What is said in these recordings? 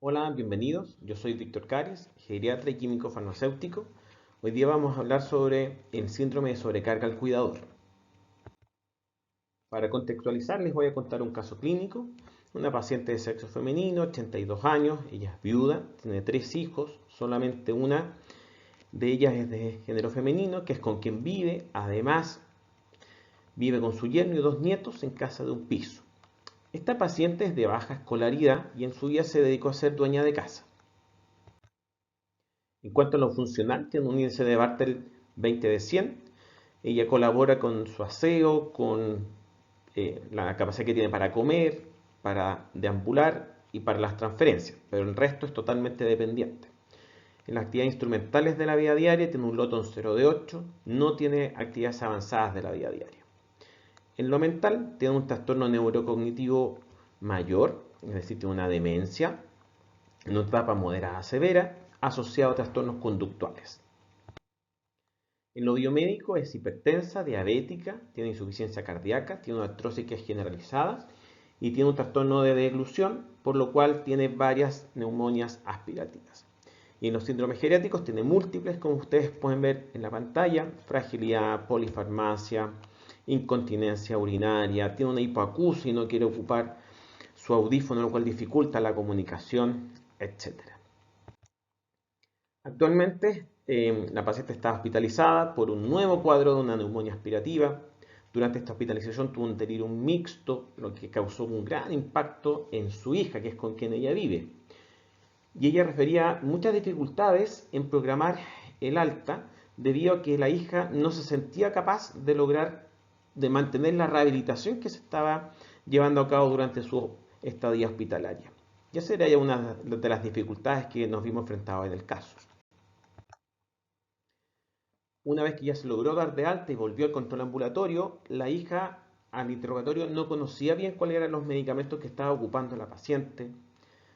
Hola, bienvenidos. Yo soy Víctor Caries, geriatra y químico farmacéutico. Hoy día vamos a hablar sobre el síndrome de sobrecarga al cuidador. Para contextualizar, les voy a contar un caso clínico. Una paciente de sexo femenino, 82 años, ella es viuda, tiene 3 hijos, solamente una de ellas es de género femenino, que es con quien vive. Además, vive con su yerno y 2 nietos en casa de un piso. Esta paciente es de baja escolaridad y en su vida se dedicó a ser dueña de casa. En cuanto a lo funcional, tiene un índice de Bartel 20 de 100. Ella colabora con su aseo, con la capacidad que tiene para comer, para deambular y para las transferencias, pero el resto es totalmente dependiente. En las actividades instrumentales de la vida diaria tiene un Lotton 0 de 8, no tiene actividades avanzadas de la vida diaria. En lo mental tiene un trastorno neurocognitivo mayor, es decir, tiene una demencia, en una etapa moderada a severa, asociado a trastornos conductuales. En lo biomédico es hipertensa, diabética, tiene insuficiencia cardíaca, tiene una artrosis que es generalizada y tiene un trastorno de deglución, por lo cual tiene varias neumonias aspirativas. Y en los síndromes geriátricos tiene múltiples, como ustedes pueden ver en la pantalla: fragilidad, polifarmacia, incontinencia urinaria, tiene una hipoacusia y no quiere ocupar su audífono, lo cual dificulta la comunicación, etc. Actualmente, la paciente está hospitalizada por un nuevo cuadro de una neumonía aspirativa. Durante esta hospitalización tuvo un delirium mixto, lo que causó un gran impacto en su hija, que es con quien ella vive. Y ella refería muchas dificultades en programar el alta debido a que la hija no se sentía capaz de lograr, de mantener la rehabilitación que se estaba llevando a cabo durante su estadía hospitalaria. Y esa era ya una de las dificultades que nos vimos enfrentados en el caso. Una vez que ya se logró dar de alta y volvió al control ambulatorio, la hija al interrogatorio no conocía bien cuáles eran los medicamentos que estaba ocupando la paciente.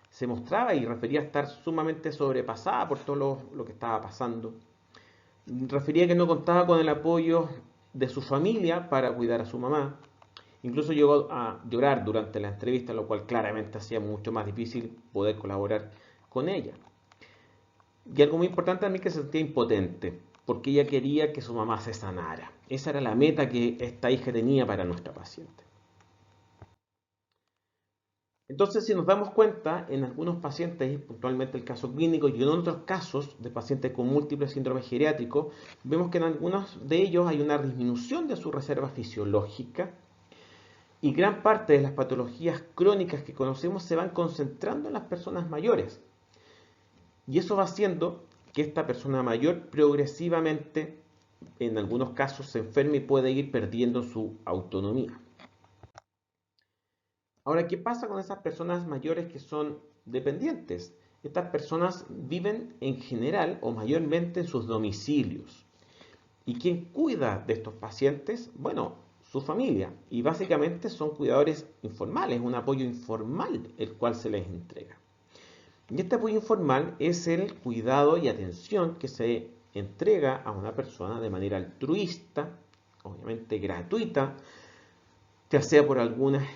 Se mostraba y refería a estar sumamente sobrepasada por todo lo que estaba pasando. Refería que no contaba con el apoyo de su familia para cuidar a su mamá. Incluso llegó a llorar durante la entrevista, lo cual claramente hacía mucho más difícil poder colaborar con ella. Y algo muy importante también, que se sentía impotente, porque ella quería que su mamá se sanara. Esa era la meta que esta hija tenía para nuestra paciente. Entonces, si nos damos cuenta, en algunos pacientes, puntualmente el caso clínico, y en otros casos de pacientes con múltiples síndromes geriátricos, vemos que en algunos de ellos hay una disminución de su reserva fisiológica y gran parte de las patologías crónicas que conocemos se van concentrando en las personas mayores. Y eso va haciendo que esta persona mayor progresivamente, en algunos casos, se enferme y puede ir perdiendo su autonomía. Ahora, ¿qué pasa con esas personas mayores que son dependientes? Estas personas viven en general o mayormente en sus domicilios. ¿Y quién cuida de estos pacientes? Bueno, su familia. Y básicamente son cuidadores informales, un apoyo informal el cual se les entrega. Y este apoyo informal es el cuidado y atención que se entrega a una persona de manera altruista, obviamente gratuita, ya sea por alguna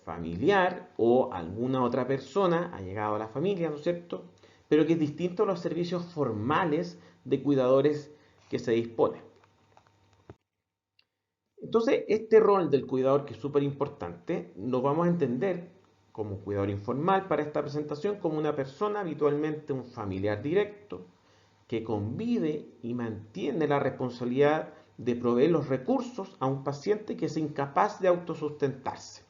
familiar o alguna otra persona ha llegado a la familia, ¿no es cierto? Pero que es distinto a los servicios formales de cuidadores que se disponen. Entonces, este rol del cuidador, que es súper importante, lo vamos a entender como cuidador informal para esta presentación como una persona, habitualmente un familiar directo, que convive y mantiene la responsabilidad de proveer los recursos a un paciente que es incapaz de autosustentarse.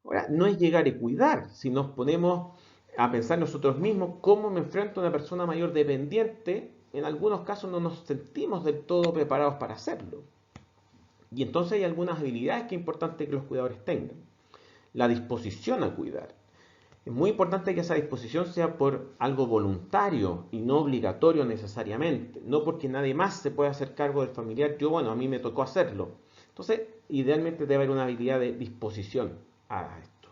Ahora, no es llegar y cuidar, si nos ponemos a pensar nosotros mismos cómo me enfrento a una persona mayor dependiente, en algunos casos no nos sentimos del todo preparados para hacerlo. Y entonces hay algunas habilidades que es importante que los cuidadores tengan. La disposición a cuidar. Es muy importante que esa disposición sea por algo voluntario y no obligatorio necesariamente. No porque nadie más se pueda hacer cargo del familiar. A mí me tocó hacerlo. Entonces, idealmente debe haber una habilidad de disposición a esto.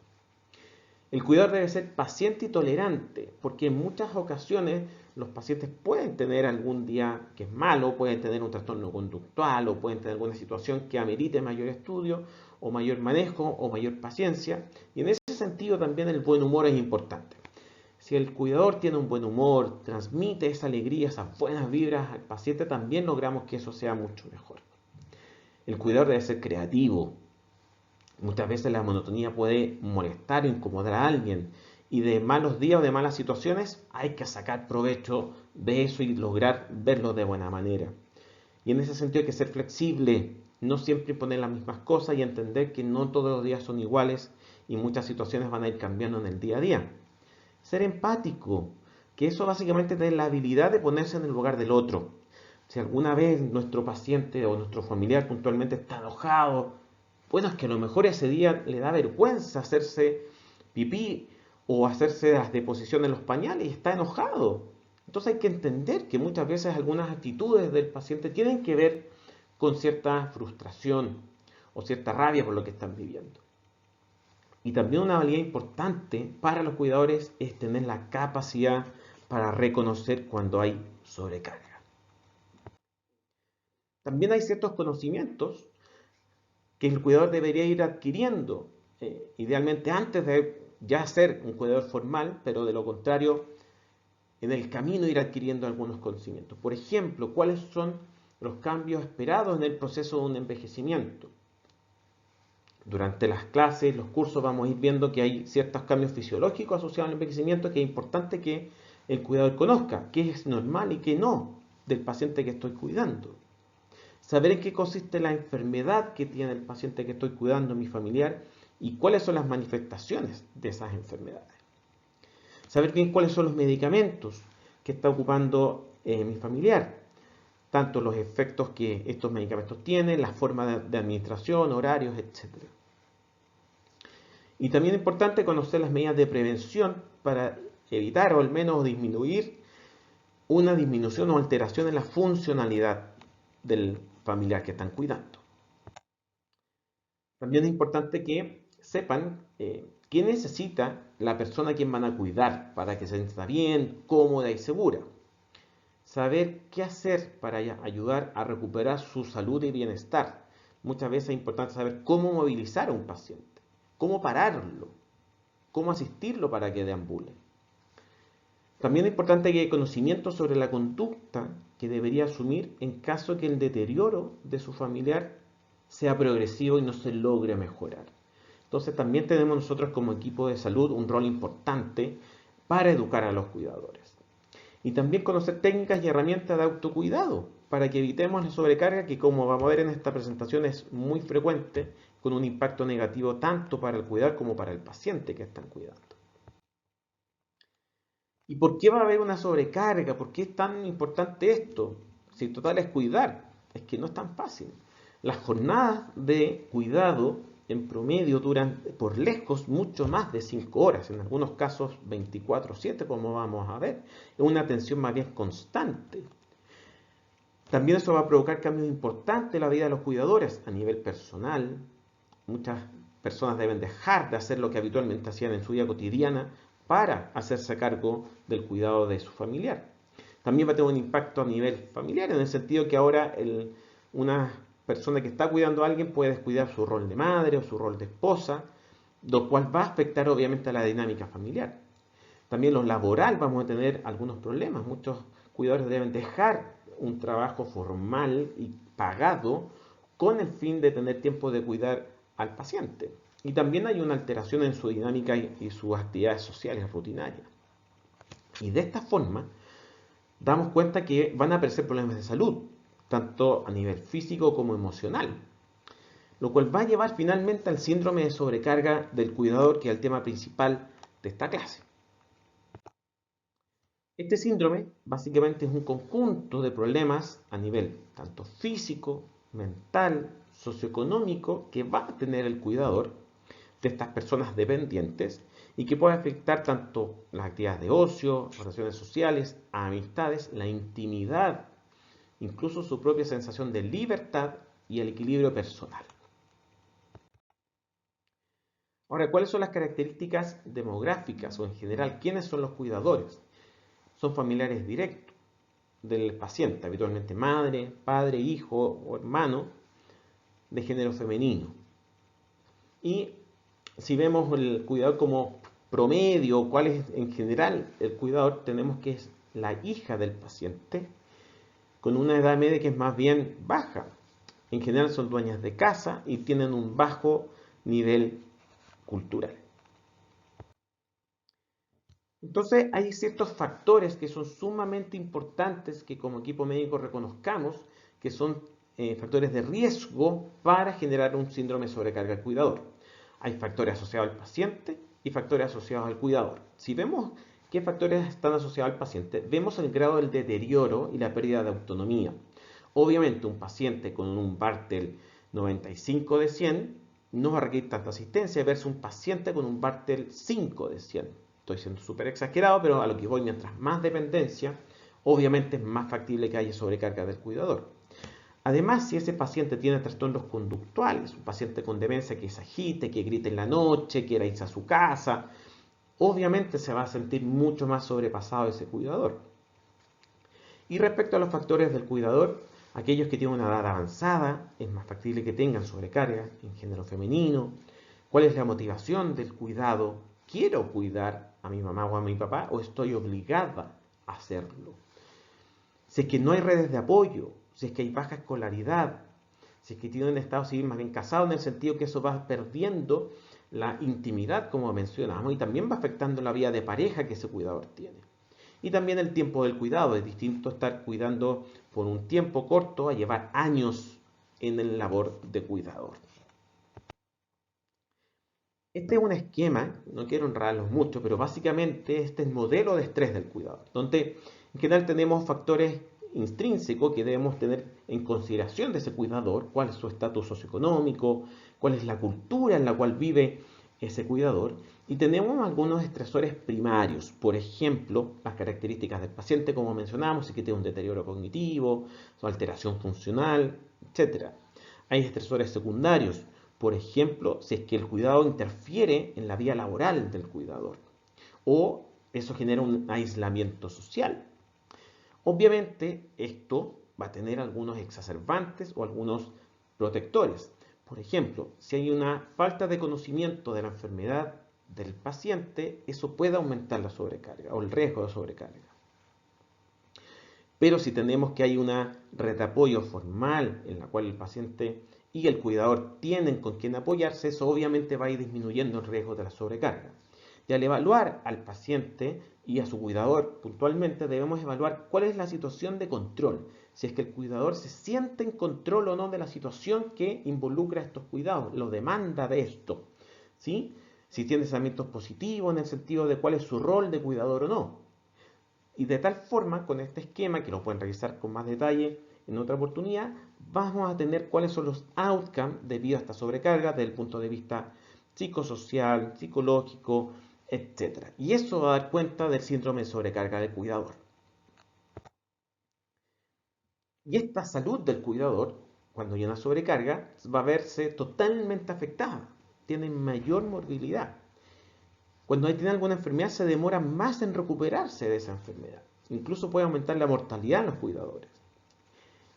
El cuidador debe ser paciente y tolerante, porque en muchas ocasiones los pacientes pueden tener algún día que es malo, pueden tener un trastorno conductual o pueden tener alguna situación que amerite mayor estudio o mayor manejo o mayor paciencia. Y en ese sentido también el buen humor es importante. Si el cuidador tiene un buen humor, transmite esa alegría, esas buenas vibras al paciente, también logramos que eso sea mucho mejor. El cuidador debe ser creativo. Muchas veces la monotonía puede molestar o incomodar a alguien y de malos días o de malas situaciones hay que sacar provecho de eso y lograr verlo de buena manera. Y en ese sentido hay que ser flexible, no siempre imponer las mismas cosas y entender que no todos los días son iguales y muchas situaciones van a ir cambiando en el día a día. Ser empático, que eso básicamente es la habilidad de ponerse en el lugar del otro. Si alguna vez nuestro paciente o nuestro familiar puntualmente está enojado, bueno, es que a lo mejor ese día le da vergüenza hacerse pipí o hacerse las deposiciones en los pañales y está enojado. Entonces hay que entender que muchas veces algunas actitudes del paciente tienen que ver con cierta frustración o cierta rabia por lo que están viviendo. Y también una habilidad importante para los cuidadores es tener la capacidad para reconocer cuando hay sobrecarga. También hay ciertos conocimientos que el cuidador debería ir adquiriendo, idealmente antes de ya ser un cuidador formal, pero de lo contrario, en el camino ir adquiriendo algunos conocimientos. Por ejemplo, ¿cuáles son los cambios esperados en el proceso de un envejecimiento? Durante las clases, los cursos, vamos a ir viendo que hay ciertos cambios fisiológicos asociados al envejecimiento que es importante que el cuidador conozca, qué es normal y qué no del paciente que estoy cuidando. Saber en qué consiste la enfermedad que tiene el paciente que estoy cuidando, mi familiar, y cuáles son las manifestaciones de esas enfermedades. Saber bien cuáles son los medicamentos que está ocupando mi familiar, tanto los efectos que estos medicamentos tienen, la forma de administración, horarios, etc. Y también es importante conocer las medidas de prevención para evitar o al menos disminuir una disminución o alteración en la funcionalidad del familiar que están cuidando. También es importante que sepan qué necesita la persona a quien van a cuidar para que se sienta bien, cómoda y segura. Saber qué hacer para ayudar a recuperar su salud y bienestar. Muchas veces es importante saber cómo movilizar a un paciente, cómo pararlo, cómo asistirlo para que deambule. También es importante que haya conocimiento sobre la conducta que debería asumir en caso de que el deterioro de su familiar sea progresivo y no se logre mejorar. Entonces también tenemos nosotros como equipo de salud un rol importante para educar a los cuidadores. Y también conocer técnicas y herramientas de autocuidado para que evitemos la sobrecarga que, como vamos a ver en esta presentación, es muy frecuente con un impacto negativo tanto para el cuidador como para el paciente que están cuidando. ¿Y por qué va a haber una sobrecarga? ¿Por qué es tan importante esto? Si total es cuidar, es que no es tan fácil. Las jornadas de cuidado en promedio duran por lejos mucho más de 5 horas, en algunos casos 24/7, como vamos a ver. Es una atención más bien constante. También eso va a provocar cambios importantes en la vida de los cuidadores a nivel personal. Muchas personas deben dejar de hacer lo que habitualmente hacían en su vida cotidiana para hacerse cargo del cuidado de su familiar. También va a tener un impacto a nivel familiar, en el sentido que ahora una persona que está cuidando a alguien puede descuidar su rol de madre o su rol de esposa, lo cual va a afectar obviamente a la dinámica familiar. También lo laboral vamos a tener algunos problemas. Muchos cuidadores deben dejar un trabajo formal y pagado con el fin de tener tiempo de cuidar al paciente. Y también hay una alteración en su dinámica y sus actividades sociales rutinarias. Y de esta forma, damos cuenta que van a aparecer problemas de salud, tanto a nivel físico como emocional, lo cual va a llevar finalmente al síndrome de sobrecarga del cuidador, que es el tema principal de esta clase. Este síndrome básicamente es un conjunto de problemas a nivel tanto físico, mental, socioeconómico que va a tener el cuidador de estas personas dependientes y que puede afectar tanto las actividades de ocio, relaciones sociales, amistades, la intimidad, incluso su propia sensación de libertad y el equilibrio personal. Ahora, ¿cuáles son las características demográficas o en general quiénes son los cuidadores? Son familiares directos del paciente, habitualmente madre, padre, hijo o hermano de género femenino. Y si vemos el cuidador como promedio, cuál es en general el cuidador, tenemos que es la hija del paciente, con una edad media que es más bien baja. En general son dueñas de casa y tienen un bajo nivel cultural. Entonces hay ciertos factores que son sumamente importantes que como equipo médico reconozcamos que son factores de riesgo para generar un síndrome de sobrecarga al cuidador. Hay factores asociados al paciente y factores asociados al cuidador. Si vemos qué factores están asociados al paciente, vemos el grado del deterioro y la pérdida de autonomía. Obviamente un paciente con un Bartel 95 de 100 no va a requerir tanta asistencia versus un paciente con un Bartel 5 de 100. Estoy siendo súper exagerado, pero a lo que voy, mientras más dependencia, obviamente es más factible que haya sobrecarga del cuidador. Además, si ese paciente tiene trastornos conductuales, un paciente con demencia que se agite, que grite en la noche, quiera irse a su casa, obviamente se va a sentir mucho más sobrepasado ese cuidador. Y respecto a los factores del cuidador, aquellos que tienen una edad avanzada, es más factible que tengan sobrecarga en género femenino. ¿Cuál es la motivación del cuidado? ¿Quiero cuidar a mi mamá o a mi papá o estoy obligada a hacerlo? Si es que no hay redes de apoyo, si es que hay baja escolaridad, si es que tiene un estado civil más bien casado, en el sentido que eso va perdiendo la intimidad, como mencionamos, y también va afectando la vida de pareja que ese cuidador tiene. Y también el tiempo del cuidado, es distinto estar cuidando por un tiempo corto a llevar años en el labor de cuidador. Este es un esquema, no quiero enredarlos mucho, pero básicamente este es el modelo de estrés del cuidador, donde en general tenemos factores intrínsecos que debemos tener en consideración de ese cuidador, cuál es su estatus socioeconómico, cuál es la cultura en la cual vive ese cuidador, y tenemos algunos estresores primarios, por ejemplo, las características del paciente, como mencionamos, si que tiene un deterioro cognitivo, su alteración funcional, etc. Hay estresores secundarios, por ejemplo, si es que el cuidado interfiere en la vida laboral del cuidador o eso genera un aislamiento social. Obviamente, esto va a tener algunos exacerbantes o algunos protectores. Por ejemplo, si hay una falta de conocimiento de la enfermedad del paciente, eso puede aumentar la sobrecarga o el riesgo de sobrecarga. Pero si tenemos que hay una red de apoyo formal en la cual el paciente y el cuidador tienen con quien apoyarse, eso obviamente va a ir disminuyendo el riesgo de la sobrecarga. Y al evaluar al paciente y a su cuidador puntualmente, debemos evaluar cuál es la situación de control. Si es que el cuidador se siente en control o no de la situación que involucra estos cuidados, lo demanda de esto. ¿Sí? Si tiene pensamientos positivos en el sentido de cuál es su rol de cuidador o no. Y de tal forma, con este esquema, que lo pueden revisar con más detalle en otra oportunidad, vamos a tener cuáles son los outcomes debido a esta sobrecarga desde el punto de vista psicosocial, psicológico, etc. Y eso va a dar cuenta del síndrome de sobrecarga del cuidador. Y esta salud del cuidador, cuando hay una sobrecarga, va a verse totalmente afectada. Tiene mayor morbilidad. Cuando tiene alguna enfermedad se demora más en recuperarse de esa enfermedad. Incluso puede aumentar la mortalidad en los cuidadores.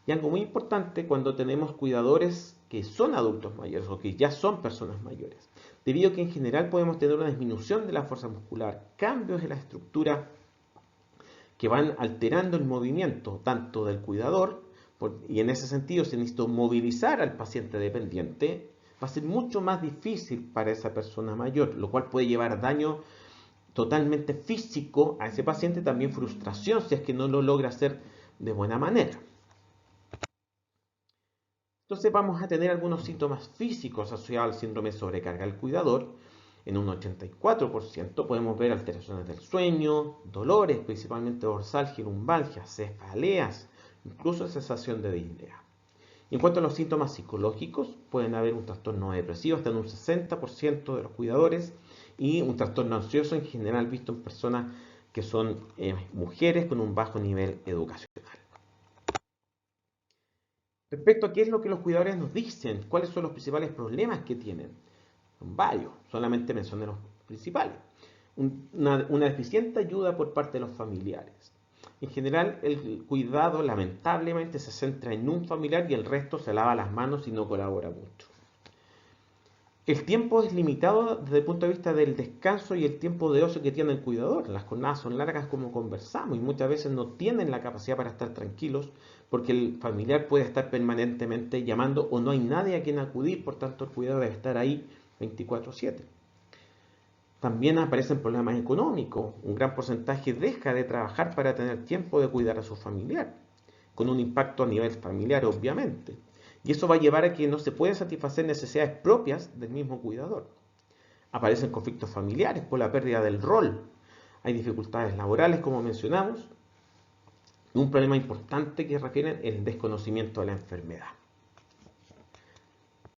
Y algo muy importante cuando tenemos cuidadores que son adultos mayores o que ya son personas mayores. Debido a que en general podemos tener una disminución de la fuerza muscular, cambios en la estructura que van alterando el movimiento tanto del cuidador, y en ese sentido se necesita movilizar al paciente dependiente, va a ser mucho más difícil para esa persona mayor, lo cual puede llevar daño totalmente físico a ese paciente, también frustración si es que no lo logra hacer de buena manera. Entonces vamos a tener algunos síntomas físicos asociados al síndrome de sobrecarga del cuidador. En un 84% podemos ver alteraciones del sueño, dolores, principalmente dorsalgia y lumbalgia, cefaleas, incluso sensación de disnea. En cuanto a los síntomas psicológicos, pueden haber un trastorno depresivo hasta en un 60% de los cuidadores y un trastorno ansioso en general visto en personas que son mujeres con un bajo nivel educacional. Respecto a qué es lo que los cuidadores nos dicen, cuáles son los principales problemas que tienen, son varios, solamente mencioné los principales. Una deficiente ayuda por parte de los familiares. En general, el cuidado lamentablemente se centra en un familiar y el resto se lava las manos y no colabora mucho. El tiempo es limitado desde el punto de vista del descanso y el tiempo de ocio que tiene el cuidador. Las jornadas son largas como conversamos y muchas veces no tienen la capacidad para estar tranquilos porque el familiar puede estar permanentemente llamando o no hay nadie a quien acudir, por tanto el cuidador debe estar ahí 24/7. También aparecen problemas económicos. Un gran porcentaje deja de trabajar para tener tiempo de cuidar a su familiar, con un impacto a nivel familiar, obviamente. Y eso va a llevar a que no se pueden satisfacer necesidades propias del mismo cuidador. Aparecen conflictos familiares por la pérdida del rol. Hay dificultades laborales, como mencionamos. Un problema importante que refieren el desconocimiento de la enfermedad.